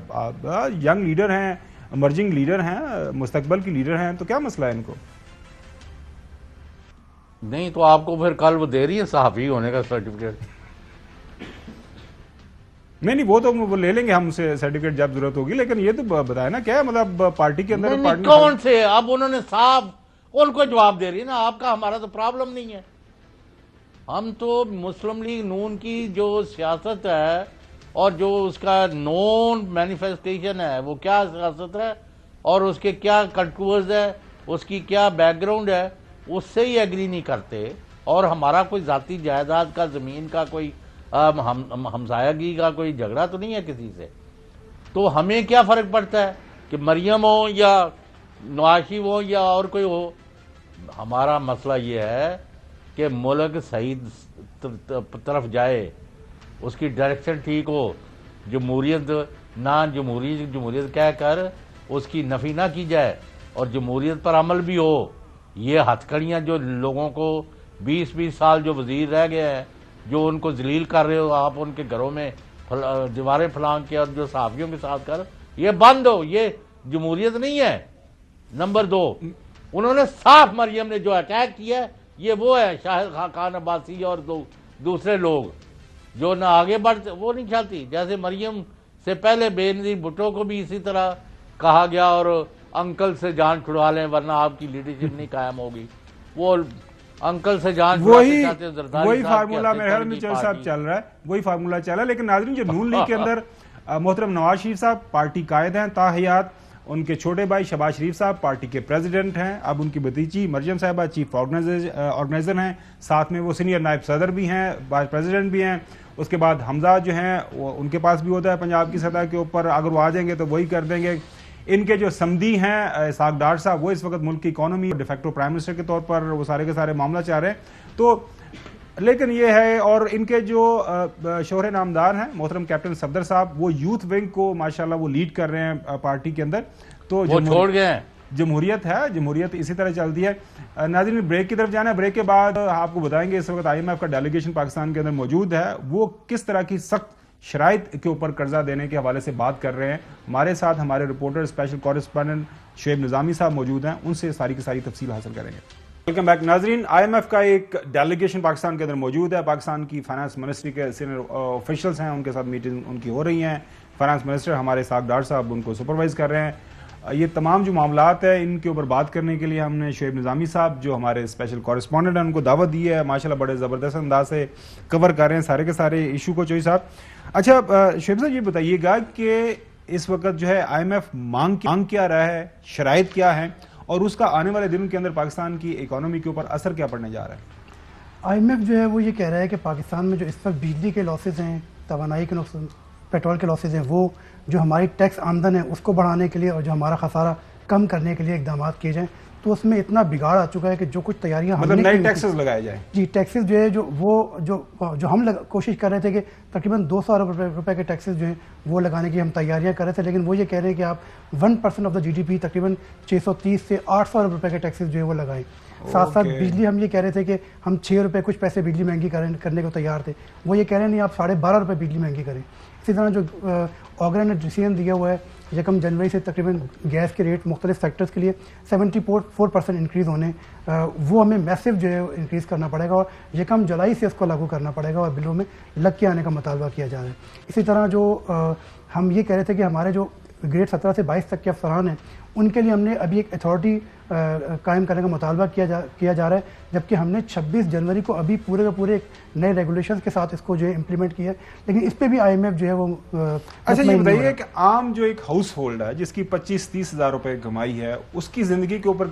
ینگ لیڈر ہیں، امرجنگ لیڈر ہیں، مستقبل کی لیڈر ہیں، تو کیا مسئلہ ہے ان کو؟ نہیں تو آپ کو پھر کل وہ دے رہی ہے صحافی ہونے کا سرٹیفکیٹ؟ نہیں، وہ تو وہ لے لیں گے ہم سے سرٹیفکیٹ جب ضرورت ہوگی. لیکن یہ تو بتائیں نا کیا ہے مطلب پارٹی کے اندر کون سے؟ اب انہوں نے صاحب ان کو جواب دے رہی ہے نا. آپ کا ہمارا تو پرابلم نہیں ہے. ہم تو مسلم لیگ نون کی جو سیاست ہے اور جو اس کا نون مینیفیسٹیشن ہے وہ کیا سیاست ہے اور اس کے کیا کنٹورز ہے، اس کی کیا بیک گراؤنڈ ہے، اس سے ہی ایگری نہیں کرتے، اور ہمارا کوئی ذاتی جائیداد کا، زمین کا کوئی ہمسایگی کا کوئی جھگڑا تو نہیں ہے کسی سے، تو ہمیں کیا فرق پڑتا ہے کہ مریم ہو یا نواز شریف ہو یا اور کوئی ہو؟ ہمارا مسئلہ یہ ہے کہ ملک صحیح طرف جائے، اس کی ڈائریکشن ٹھیک ہو، جمہوریت نہ جمہوریت کہہ کر اس کی نفی نہ کی جائے، اور جمہوریت پر عمل بھی ہو۔ یہ ہتھ کڑیاں جو لوگوں کو 20 سال جو وزیر رہ گئے ہیں، جو ان کو ذلیل کر رہے ہو آپ، ان کے گھروں میں دیواریں پھلانگ کے اور جو صحافیوں کے ساتھ کر، یہ بند ہو، یہ جمہوریت نہیں ہے۔ نمبر 2، انہوں نے صاف مریم نے جو اٹیک کیا ہے، یہ وہ ہے شاہد خاقان عباسی اور دوسرے لوگ جو نہ آگے بڑھتے، وہ نہیں چاہتی۔ جیسے مریم سے پہلے بے نظیر بھٹو کو بھی اسی طرح کہا گیا اور انکل سے جان چھڑوا لیں ورنہ آپ کی لیڈرشپ نہیں قائم ہوگی، وہ انکل سے جان چھڑواتے چاہتے ہیں۔ وہی فارمولہ میرے خیال میں چوہدری صاحب چل رہا ہے، وہی فارمولہ چل رہا ہے۔ لیکن ناظرین، جو نون لیگ کے اندر محترم نواز شریف صاحب پارٹی قائد ہیں تاحیات، ان کے چھوٹے بھائی شہباز شریف صاحب پارٹی کے پریزیڈنٹ ہیں، اب ان کی بھتیجی مریم صاحبہ چیف آرگنائزر ہیں، ساتھ میں وہ سینئر نائب صدر بھی ہیں، وائس پریزیڈنٹ بھی ہیں۔ اس کے بعد حمزہ جو ہیں ان کے پاس بھی ہوتا ہے پنجاب کی سطح کے اوپر، اگر وہ آ جائیں گے تو وہی کر دیں گے۔ ان کے جو سمدی ہیں اسحاق ڈار صاحب، وہ اس وقت ملک کی اکانومی ڈیفیکٹو پرائم منسٹر کے طور پر وہ سارے کے سارے معاملہ چاہ رہے ہیں۔ تو لیکن یہ ہے، اور ان کے جو شوہر نامدار ہیں محترم کیپٹن صفدر صاحب، وہ یوتھ ونگ کو ماشاءاللہ وہ لیڈ کر رہے ہیں پارٹی کے اندر، تو وہ چھوڑ گئے ہیں۔ جمہوریت ہے، جمہوریت اسی طرح چلتی ہے۔ ناظرین، بریک کی طرف جانا ہے، بریک کے بعد آپ کو بتائیں گے اس وقت IMF کا ڈیلیگیشن پاکستان کے اندر موجود ہے، وہ کس طرح کی سخت شرائط کے اوپر قرضہ دینے کے حوالے سے بات کر رہے ہیں۔ ہمارے ساتھ ہمارے رپورٹر اسپیشل کورسپونڈنٹ شعیب نظامی صاحب موجود ہیں، ان سے ساری کی ساری تفصیل حاصل کریں گے۔ ویلکم بیک ناظرین، IMF کا ایک ڈیلیگیشن پاکستان کے اندر موجود ہے، پاکستان کی فائنانس منسٹری کے سینئر آفیشلز ہیں، ان کے ساتھ میٹنگ ان کی ہو رہی ہیں۔ فائنانس منسٹر ہمارے اسحاق ڈار صاحب ان کو سپروائز کر رہے ہیں۔ یہ تمام جو معاملات ہیں ان کے اوپر بات کرنے کے لیے ہم نے شعیب نظامی صاحب جو ہمارے اسپیشل کورسپونڈنٹ ہیں ان کو دعوت دی ہے، ماشاءاللہ بڑے زبردست انداز سے کور کر رہے ہیں سارے کے سارے ایشو کو۔ چوہدری صاحب، اچھا شعیب صاحب یہ بتائیے گا کہ اس وقت جو ہے IMF مانگ کیا رہا ہے، شرائط کیا ہیں، اور اس کا آنے والے دنوں کے اندر پاکستان کی اکانومی کے اوپر اثر کیا پڑنے جا رہا ہے؟ IMF جو ہے وہ یہ کہہ رہا ہے کہ پاکستان میں جو اس وقت بجلی کے لاسز ہیں، توانائی کے نقصان، پیٹرول کے لاسز ہیں، وہ جو ہماری ٹیکس آمدن ہے اس کو بڑھانے کے لیے اور جو ہمارا خسارہ کم کرنے کے لیے اقدامات کیے جائیں، تو اس میں اتنا بگاڑ آ چکا ہے کہ جو کچھ تیاریاں مطلب نئے ٹیکسز لگائے جائیں۔ جی، ٹیکسز جو ہے جو ہم کوشش کر رہے تھے کہ تقریباً 200 ارب روپے کے ٹیکسز جو ہیں وہ لگانے کی ہم تیاریاں کر رہے تھے، لیکن وہ یہ کہہ رہے ہیں کہ آپ 1% آف دا GDP تقریباً 630 سے 800 ارب روپے کے ٹیکسز جو ہیں وہ لگائیں۔ ساتھ ساتھ بجلی ہم یہ کہہ رہے تھے کہ ہم 6 روپے کچھ پیسے بجلی مہنگی کرنے کو تیار تھے، وہ یہ کہہ رہے ہیں نہیں، آپ 12.5 روپے بجلی مہنگی کریں۔ اسی طرح جو آرگن نے ڈیسیژن دیا ہوا ہے 1 جنوری سے تقریباً گیس کے ریٹ مختلف سیکٹرز کے لیے 74% انکریز ہونے، وہ ہمیں میسو جو ہے انکریز کرنا پڑے گا، اور 1 جولائی سے اس کو لاگو کرنا پڑے گا اور بلوں میں لگ کے آنے کا مطالبہ کیا جا رہا ہے۔ اسی طرح جو ہم یہ کہہ رہے تھے کہ ہمارے جو گریڈ 17 سے 22 تک کے افسران ہیں ان کے لیے ہم نے ابھی ایک اتھارٹی قائم کرنے کا مطالبہ کیا جا رہا ہے، جبکہ ہم نے 26 جنوری کو ابھی پورے کے پورے نئے ریگولیشنز کے ساتھ اس کو جو ہے امپلیمنٹ کیا ہے، لیکن اس پہ بھی IMF جو ہے وہ اچھا یہ بتائیے کہ عام جو ایک ہاؤس ہولڈ ہے جس کی 25-30 ہزار روپے کمائی ہے، اس کی زندگی کے اوپر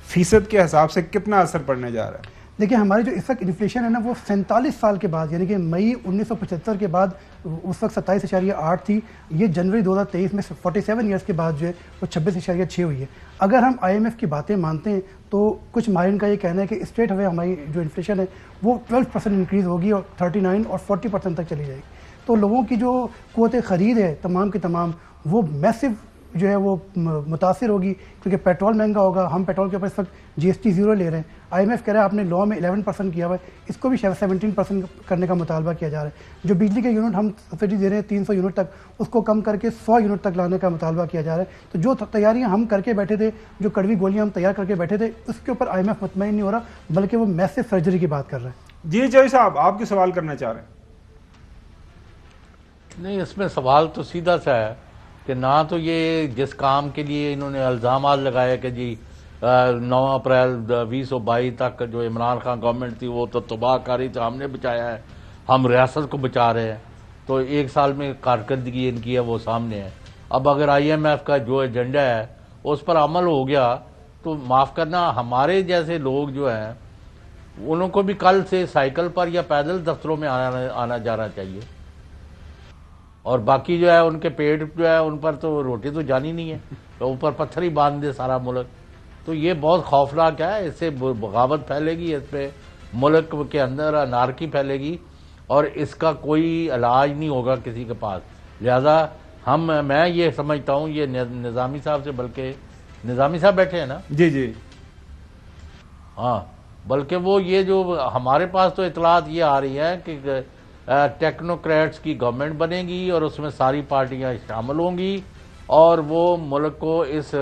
فیصد کے حساب سے کتنا اثر پڑنے جا رہا ہے؟ دیکھیں، ہماری جو اس وقت انفلیشن ہے نا وہ 47 سال کے بعد، یعنی کہ مئی 1975 کے بعد اس وقت 27.8 تھی، یہ جنوری 2023 میں 47 ایئرس کے بعد جو ہے وہ 26.6 ہوئی ہے۔ اگر ہم IMF کی باتیں مانتے ہیں تو کچھ ماہرین کا یہ کہنا ہے کہ اسٹریٹ ہوئے ہماری جو انفلیشن ہے وہ 12% انکریز ہوگی اور 39 اور 40% تک چلی جائے گی۔ تو لوگوں کی جو قوت خرید ہے تمام کی تمام وہ میسو جو ہے وہ متاثر ہوگی، کیونکہ پیٹرول مہنگا ہوگا۔ ہم پیٹرول کے اوپر اس وقت GST 0 لے رہے ہیں، IMF کہہ رہا ہے آپ نے لا میں 11% کیا ہوا ہے، اس کو بھی 17% کرنے کا مطالبہ کیا جا رہا ہے۔ جو بجلی کے یونٹ ہم سبسڈی دے رہے ہیں 300 یونٹ تک، اس کو کم کر کے 100 یونٹ تک لانے کا مطالبہ کیا جا رہا ہے۔ تو جو تیاریاں ہم کر کے بیٹھے تھے، جو کڑوی گولیاں ہم تیار کر کے بیٹھے تھے، اس کے اوپر IMF مطمئن نہیں ہو رہا، بلکہ وہ میسو سرجری کی بات کر رہا ہے۔ جی چوہدری صاحب، آپ کے سوال کرنا چاہ رہے ہیں؟ نہیں، اس میں سوال تو سیدھا سا ہے کہ نہ تو یہ جس کام کے لیے انہوں نے الزامات لگائے کہ جی 9 اپریل 2022 تک جو عمران خان گورنمنٹ تھی وہ تو تباہ کاری تھی، ہم نے بچایا ہے، ہم ریاست کو بچا رہے ہیں، تو 1 سال میں کارکردگی ان کی ہے وہ سامنے ہے۔ اب اگر IMF کا جو ایجنڈا ہے اس پر عمل ہو گیا تو معاف کرنا ہمارے جیسے لوگ جو ہیں انہوں کو بھی کل سے سائیکل پر یا پیدل دفتروں میں آنا جانا چاہیے، اور باقی جو ہے ان کے پیٹ جو ہے ان پر تو روٹی تو جانی نہیں ہے، تو اوپر پتھر ہی باندھ دے سارا ملک. تو یہ بہت خوفناک ہے، اس سے بغاوت پھیلے گی، اس پہ ملک کے اندر انارکی پھیلے گی، اور اس کا کوئی علاج نہیں ہوگا کسی کے پاس. لہذا میں یہ سمجھتا ہوں یہ نظامی صاحب سے، بلکہ نظامی صاحب بیٹھے ہیں نا، جی جی ہاں، بلکہ وہ یہ جو ہمارے پاس تو اطلاعات یہ آ رہی ہیں کہ ٹیکنوکریٹس کی گورنمنٹ بنے گی اور اس میں ساری پارٹیاں شامل ہوں گی اور وہ ملک کو اس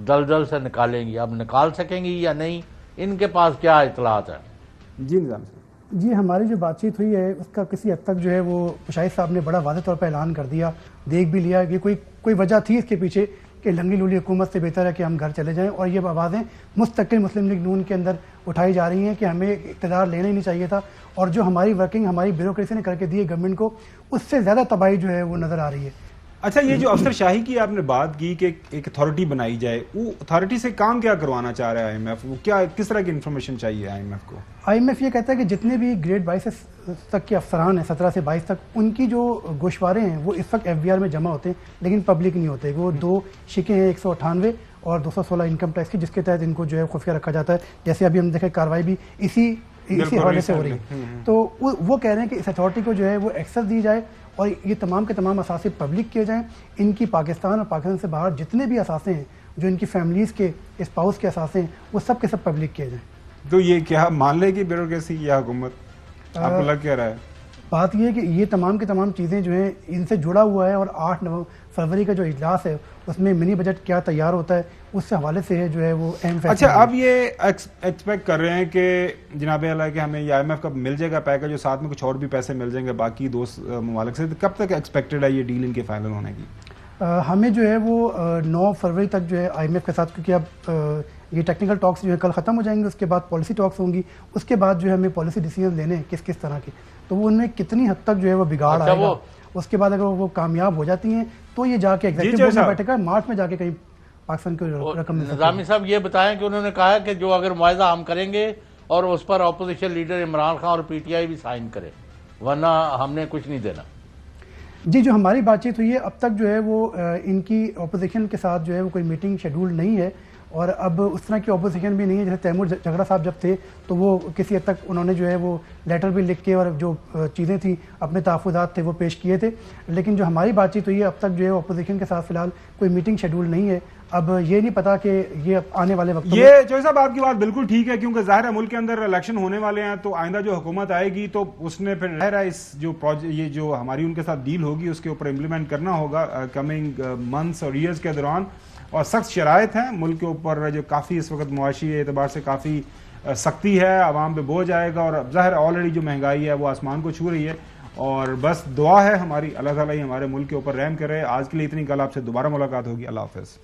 دلدل سے نکالیں گی. اب نکال سکیں گی یا نہیں، ان کے پاس کیا اطلاعات ہیں؟ جی نظام صاحب. جی ہماری جو بات چیت ہوئی ہے اس کا کسی حد تک جو ہے وہ مشاہد صاحب نے بڑا واضح طور پر اعلان کر دیا، دیکھ بھی لیا کہ کوئی وجہ تھی اس کے پیچھے کہ لنگی لولی حکومت سے بہتر ہے کہ ہم گھر چلے جائیں، اور یہ آوازیں مستقل مسلم لیگ نون کے اندر اٹھائی جا رہی ہیں کہ ہمیں اقتدار لینا ہی نہیں چاہیے تھا، اور جو ہماری ورکنگ ہماری بیوروکریسی نے کر کے دی ہے گورنمنٹ کو، اس سے زیادہ تباہی جو ہے وہ نظر آ رہی ہے. اچھا، یہ جو افسر شاہی کی آپ نے بات کی کہ ایک اتھارٹی بنائی جائے، وہ اتھارٹی سے کام کیا کروانا چاہ رہا ہے IMF؟ وہ کس طرح کی انفارمیشن چاہیے IMF کو؟ IMF یہ کہتا ہے کہ جتنے بھی گریڈ 22 تک کے افسران ہیں، 17 سے 22 تک، ان کی جو گوشوارے ہیں وہ اس وقت FBR میں جمع ہوتے ہیں لیکن پبلک نہیں ہوتے. وہ 2 شکیں ہیں، 198 اور 216 انکم ٹیکس کی، جس کے تحت ان کو جو ہے خفیہ رکھا جاتا ہے. جیسے ابھی ہم دیکھیں کارروائی بھی اسی حوالے سے ہو رہی ہے. تو وہ کہہ رہے ہیں کہ اس اتھارٹی کو جو ہے وہ ایکسس دی جائے اور یہ تمام کے تمام اثاثے پبلک کیے جائیں. ان کی پاکستان اور پاکستان سے باہر جتنے بھی اثاثے ہیں، جو ان کی فیملیز کے اسپاؤس کے اثاثے ہیں، وہ سب کے سب پبلک کیے جائیں. تو یہ کیا مان لے گی بیوروکریسی یا حکومت؟ آپ کو لگ کیا رہا ہے؟ بات یہ ہے کہ یہ تمام کے تمام چیزیں جو ہیں ان سے جڑا ہوا ہے، اور 8 فروری کا جو اجلاس ہے اس میں منی بجٹ کیا تیار ہوتا ہے اس سے حوالے سے ہے جو ہے وہ اہم فیصلہ. اچھا، اب یہ ایکسپیکٹ کر رہے ہیں کہ جناب اعلیٰ کہ ہمیں یہ IMF کا مل جائے گا پیکج، جو ساتھ میں کچھ اور بھی پیسے مل جائیں گے باقی 2 ممالک سے. کب تک ایکسپیکٹڈ ہے یہ ڈیل ان کے فائنل ہونے کی؟ ہمیں جو ہے وہ 9 فروری تک جو ہے IMF کے ساتھ، کیونکہ اب یہ ٹیکنیکل ٹاکس جو ہے کل ختم ہو جائیں گے، اس کے بعد پالیسی ٹاکس ہوں گی، اس کے بعد جو ہے ہمیں پالیسی ڈیسیژن لینے ہیں کس طرح کے. تو وہ ان میں کتنی حد تک جو ہے وہ بگاڑ آئے گا، اس کے بعد اگر وہ کامیاب ہو جاتی ہیں تو یہ جا کے ایگزیکٹو بورڈ میں بیٹھے گا، مارچ میں جا کے کہیں پاکستان کو رقم مل سکتی ہے. نظامی صاحب یہ بتائیں کہ انہوں نے کہا ہے کہ جو اگر معاہدہ ہم کریں گے اور اس پر اپوزیشن لیڈر عمران خان اور PTI بھی سائن کرے، ورنہ ہم نے کچھ نہیں دینا. جی، جو ہماری بات چیت ہوئی ہے اب تک جو ہے وہ ان کی اپوزیشن کے ساتھ جو ہے وہ کوئی میٹنگ شیڈول نہیں ہے، اور اب اس طرح کی اپوزیشن بھی نہیں ہے. جیسے تیمور جھگڑا صاحب جب تھے تو وہ کسی حد تک انہوں نے جو ہے وہ لیٹر بھی لکھ کے اور جو چیزیں تھیں اپنے تحفظات تھے وہ پیش کیے تھے. لیکن جو ہماری بات چیت ہوئی ہے اب تک جو ہے اپوزیشن کے ساتھ فی الحال کوئی میٹنگ شیڈول نہیں ہے. اب یہ نہیں پتا کہ یہ آنے والے وقت یہ چوہدری صاحب آپ کی بات بالکل ٹھیک ہے، کیونکہ ظاہر ہے ملک کے اندر الیکشن ہونے والے ہیں، تو آئندہ جو حکومت آئے گی تو اس نے پھر ظاہر ہے اس یہ جو ہماری ان کے ساتھ ڈیل ہوگی اس کے اوپر امپلیمنٹ کرنا ہوگا کمنگ منتھس اور ایئرز کے دوران. اور سخت شرائط ہیں ملک کے اوپر، جو کافی اس وقت معاشی اعتبار سے کافی سختی ہے، عوام پہ بوجھ آئے گا، اور ظاہر آلریڈی جو مہنگائی ہے وہ آسمان کو چھو رہی ہے. اور بس دعا ہے ہماری، اللہ تعالیٰ ہی ہمارے ملک کے اوپر رحم کرے. آج کے لیے اتنی، کل آپ سے دوبارہ ملاقات ہوگی. اللہ حافظ.